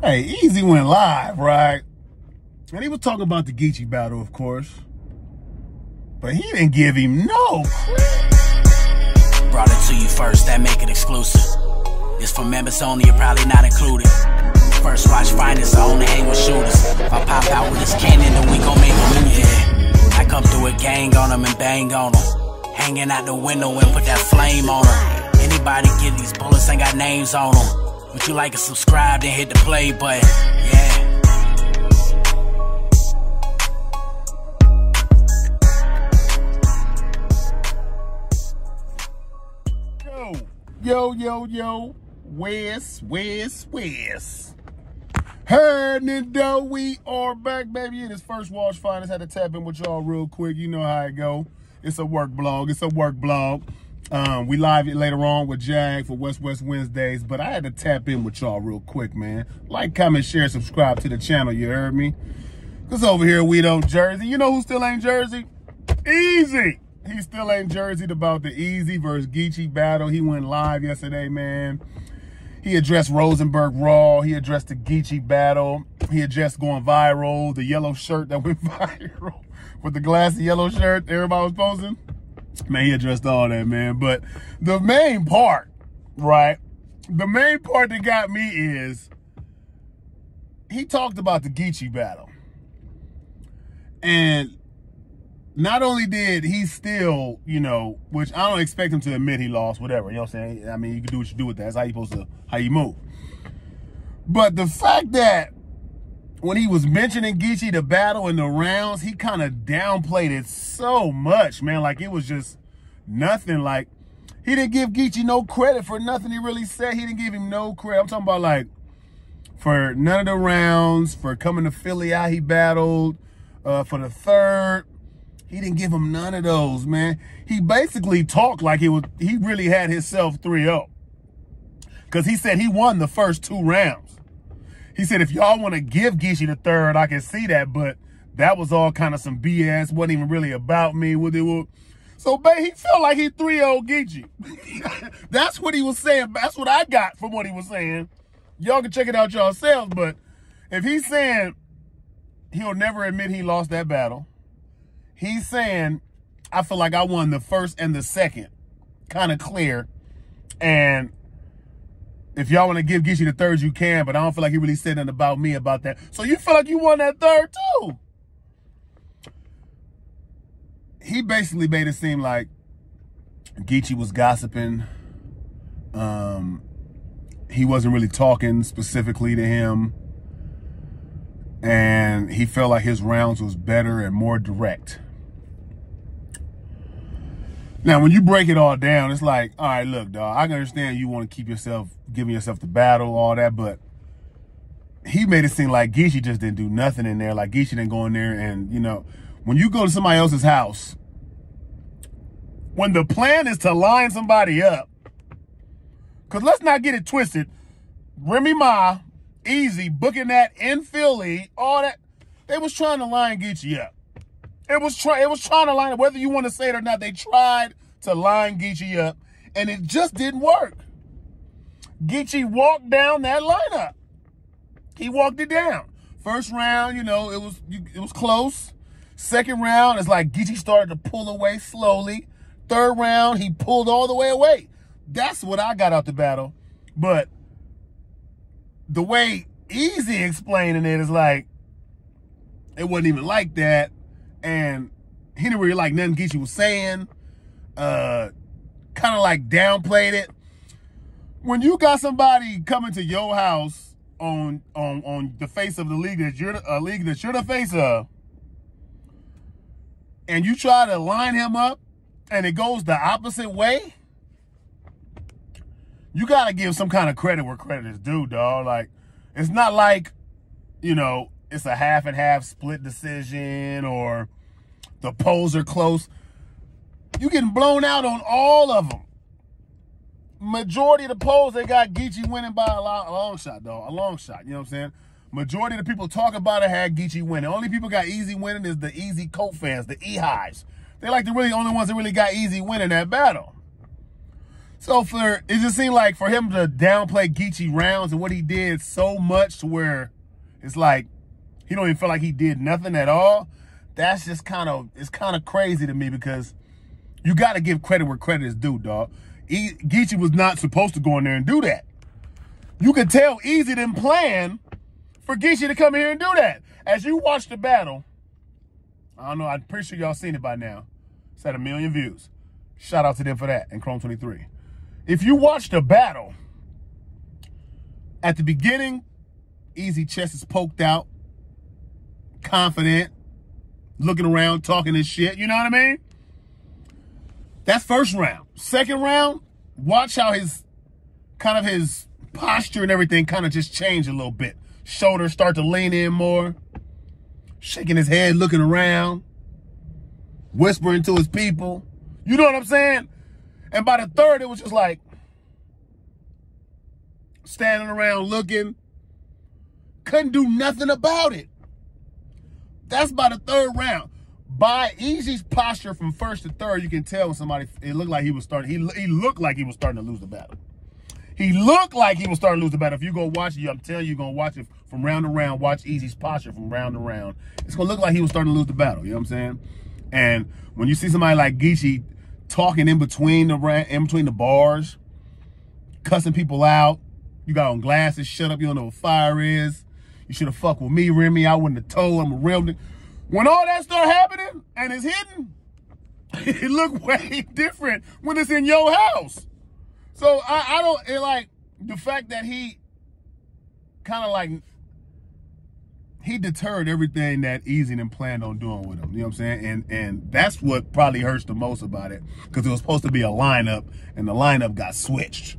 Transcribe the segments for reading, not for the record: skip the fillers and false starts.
Hey, Eazy went live, right? And he was talking about the Geechi battle, of course. But he didn't give him no credit. Brought it to you first, that make it exclusive. It's for members only, you're probably not included. First watch finest, I only hang with shooters. If I pop out with this cannon, then we gon' make a movie. Yeah. I come through a gang on them and bang on them. Hanging out the window and put that flame on them. Anybody get these bullets ain't got names on them. Would you like to subscribe, then hit the play button? Yeah. Yo, Wes. Heard it though, we are back, baby. It is First Watch Finest. Had to tap in with y'all real quick. You know how it go. It's a work blog. We live it later on with Jag for West Wednesdays, but I had to tap in with y'all real quick, man. Like, comment, share, subscribe to the channel, you heard me? Because over here, we don't Jersey. You know who still ain't Jersey? Eazy. He still ain't Jerseyed about the Eazy versus Geechi battle. He went live yesterday, man. He addressed Rosenberg Raw. He addressed the Geechi battle. He addressed going viral, the yellow shirt that went viral with the glassy yellow shirt everybody was posting. Man, he addressed all that, man. But the main part, right? The main part that got me is he talked about the Geechi battle. And not only did he still, you know, which I don't expect him to admit he lost, whatever, you know what I'm saying? I mean, you can do what you do with that. That's how you supposed to, how you move. But the fact that when he was mentioning Geechi, the battle and the rounds, he kind of downplayed it so much, man. Like, it was just nothing. Like, he didn't give Geechi no credit for nothing he really said. He didn't give him no credit. I'm talking about, like, for none of the rounds, for coming to Philly out, he battled, for the third. He didn't give him none of those, man. He basically talked like he really had himself 3-0. Because he said he won the first 2 rounds. He said, if y'all want to give Geechi the third, I can see that, but that was all kind of some BS. Wasn't even really about me. So he felt like he 3-0 Geechi. That's what he was saying. That's what I got from what he was saying. Y'all can check it out yourselves, but if he's saying he'll never admit he lost that battle, he's saying, I feel like I won the first and the second. Kind of clear. And if y'all want to give Geechi the third, you can, but I don't feel like he really said nothing about me about that. So you feel like you won that third too? He basically made it seem like Geechi was gossiping. He wasn't really talking specifically to him. And he felt like his rounds was better and more direct. Now, when you break it all down, it's like, all right, look, dog, I can understand you want to keep yourself, giving yourself the battle, all that, but he made it seem like Geechi just didn't do nothing in there. Like, Geechi didn't go in there and, you know, when you go to somebody else's house, when the plan is to line somebody up, because let's not get it twisted, Remy Ma, Eazy, booking that in Philly, all that, they was trying to line Geechi up. It was trying to line up, whether you want to say it or not, they tried to line Geechi up, and it just didn't work. Geechi walked down that lineup. He walked it down. First round, you know, it was close. Second round, it's like Geechi started to pull away slowly. Third round, he pulled all the way away. That's what I got out the battle. But the way Eazy explaining it is like, it wasn't even like that. And he didn't really like nothing Geechi was saying. Kind of like downplayed it. When you got somebody coming to your house on the face of the league that you're the face of, and you try to line him up and it goes the opposite way, you gotta give some kind of credit where credit is due, dog. Like, it's not like, you know, it's a half and half split decision or the polls are close. You getting blown out on all of them. Majority of the polls, they got Geechi winning by a long shot, dog. A long shot, you know what I'm saying? Majority of the people talk about it had Geechi winning. Only people got Eazy winning is the Eazy Coat fans, the E-Hives. They're like the only ones that really got Eazy winning that battle. So it just seemed like for him to downplay Geechi rounds and what he did so much to where it's like he don't even feel like he did nothing at all. That's just it's kind of crazy to me, because you got to give credit where credit is due, dog. Geechi was not supposed to go in there and do that. You could tell Eazy didn't plan for Geechi to come here and do that. As you watch the battle, I don't know, I'm pretty sure y'all seen it by now. It's at 1 million views. Shout out to them for that and Chrome 23. If you watch the battle, at the beginning, Eazy chest is poked out, confident, looking around, talking his shit, you know what I mean? That's first round. Second round, watch how his posture and everything kind of just changed a little bit. Shoulders start to lean in more, shaking his head, looking around, whispering to his people. You know what I'm saying? And by the third, it was just like standing around looking, couldn't do nothing about it. That's by the third round. By Eazy's posture from first to third, you can tell when somebody, it looked like he was starting, he looked like he was starting to lose the battle. He looked like he was starting to lose the battle. If you go watch it, I'm telling you, you're going to watch it from round to round, watch Eazy's posture from round to round. It's going to look like he was starting to lose the battle, you know what I'm saying? And when you see somebody like Geechi talking in between the bars, cussing people out, you got on glasses, shut up, you don't know what fire is. You should have fucked with me, Remy. I wouldn't have told. I'm a real nigga. When all that start happening and it's hidden, it look way different when it's in your house. So I don't, like, the fact that he kind of like, he deterred everything that Eazy and planned on doing with him. You know what I'm saying? And that's what probably hurts the most about it, because it was supposed to be a lineup and the lineup got switched.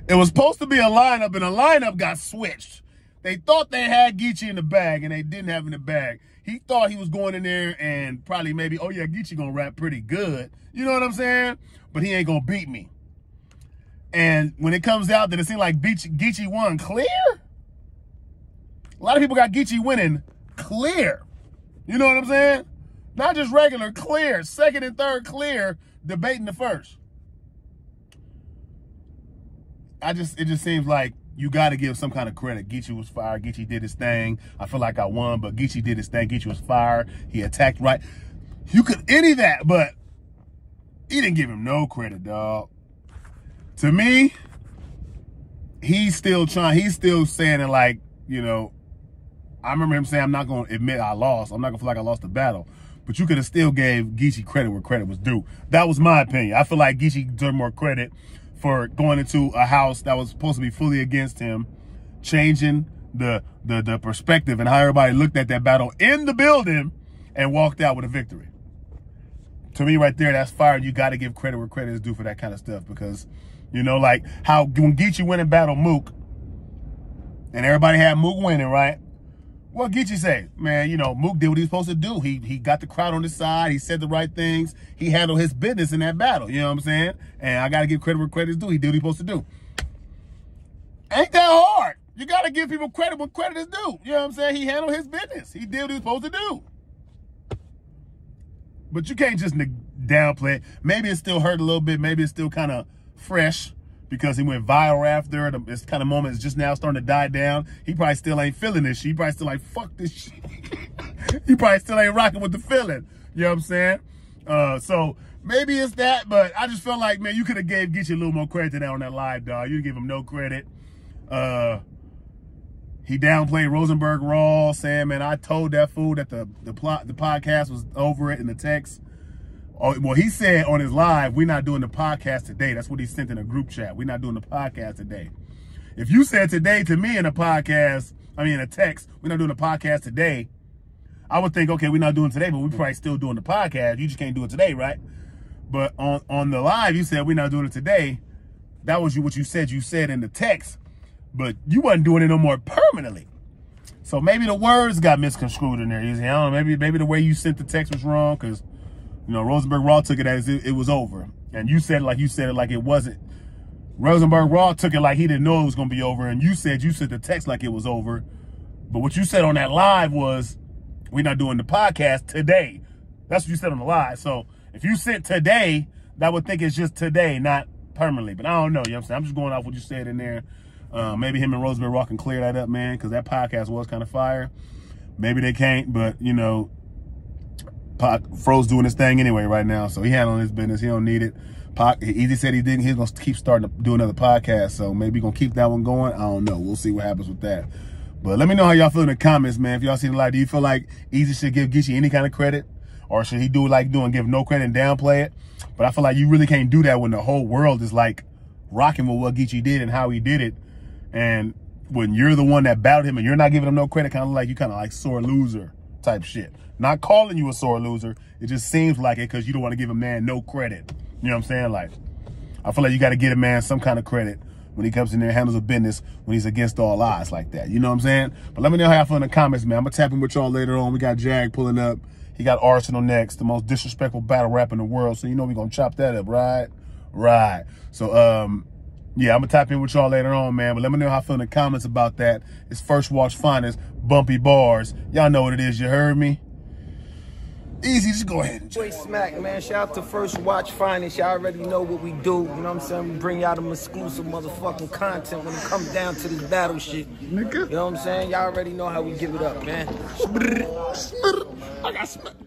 It was supposed to be a lineup and the lineup got switched. They thought they had Geechi in the bag and they didn't have him in the bag. He thought he was going in there and probably maybe, oh yeah, Geechi gonna rap pretty good. You know what I'm saying? But he ain't gonna beat me. And when it comes out that it seemed like Geechi won clear, a lot of people got Geechi winning clear. You know what I'm saying? Not just regular, clear. Second and third clear, debating the first. It just seems like you got to give some kind of credit. Geechi was fire. Geechi did his thing. I feel like I won, but Geechi did his thing. Geechi was fire. He attacked right. You could any that, but he didn't give him no credit, dog. To me, he's still trying. He's still saying it like, you know, I remember him saying, I'm not going to admit I lost. I'm not going to feel like I lost the battle. But you could have still gave Geechi credit where credit was due. That was my opinion. I feel like Geechi deserved more credit for going into a house that was supposed to be fully against him, changing the perspective and how everybody looked at that battle in the building, and walked out with a victory. To me right there, that's fire. You got to give credit where credit is due for that kind of stuff, because, you know, like how when Geechi went and battled Mook, and everybody had Mook winning, right? What Geechi say? Man, you know, Mook did what he was supposed to do. He got the crowd on his side. He said the right things. He handled his business in that battle. You know what I'm saying? And I got to give credit where credit is due. He did what he was supposed to do. Ain't that hard? You got to give people credit when credit is due. You know what I'm saying? He handled his business. He did what he was supposed to do. But you can't just downplay it. Maybe it still hurt a little bit. Maybe it's still kind of fresh, because he went viral after. This kind of moment is just now starting to die down. He probably still ain't feeling this shit. He probably still like, fuck this shit. He probably still ain't rocking with the feeling. You know what I'm saying? So maybe it's that, but I just felt like, man, you could have gave Geechi a little more credit to that on that live, dog. You didn't give him no credit. He downplayed Rosenberg Raw, saying, man, I told that fool that the podcast was over it in the text. Oh, well, he said on his live, we're not doing the podcast today. That's what he sent in a group chat. We're not doing the podcast today. If you said today to me in a podcast, I mean in a text, we're not doing the podcast today, I would think, okay, we're not doing it today, but we're probably still doing the podcast. You just can't do it today, right? But on the live, you said we're not doing it today. That was what you said in the text, but you wasn't doing it no more permanently. So maybe the words got misconstrued in there. I don't know, maybe the way you sent the text was wrong, because, you know, Rosenberg Raw took it as it was over. And you said it like it wasn't. Rosenberg Raw took it like he didn't know it was going to be over. And you said the text like it was over. But what you said on that live was, we're not doing the podcast today. That's what you said on the live. So if you said today, that would think it's just today, not permanently. But I don't know, you know what I'm saying? I'm just going off what you said in there. Maybe him and Rosemary Rock can clear that up, man, because that podcast was kind of fire. Maybe they can't, but, you know, Fro's doing his thing anyway right now, so he handling his business. He don't need it. Eazy said he didn't. He's going to keep starting to do another podcast, so maybe going to keep that one going. I don't know. We'll see what happens with that. But let me know how y'all feel in the comments, man. If y'all see the light, do you feel like Eazy should give Geechi any kind of credit? Or should he do it like doing, give no credit and downplay it? But I feel like you really can't do that when the whole world is like rocking with what Geechi did and how he did it. And when you're the one that battled him and you're not giving him no credit, kind of like you kind of like sore loser type shit. Not calling you a sore loser. It just seems like it because you don't want to give a man no credit. You know what I'm saying? Like, I feel like you got to get a man some kind of credit when he comes in there and handles a business when he's against all odds like that. You know what I'm saying? But let me know how y'all feel in the comments, man. I'm going to tap in with y'all later on. We got Jag pulling up. He got Arsenal next, the most disrespectful battle rap in the world. So you know we're going to chop that up, right? Right. So, yeah, I'm going to tap in with y'all later on, man. But let me know how I feel in the comments about that. It's First Watch Finest, Bumpy Bars. Y'all know what it is. You heard me? Easy, just go ahead. Straight smack, man. Shout out to First Watch Finest. Y'all already know what we do. You know what I'm saying? We bring y'all them exclusive motherfucking content when it comes down to this battle shit. Nigga. You know what I'm saying? Y'all already know how we give it up, man. I got smacked.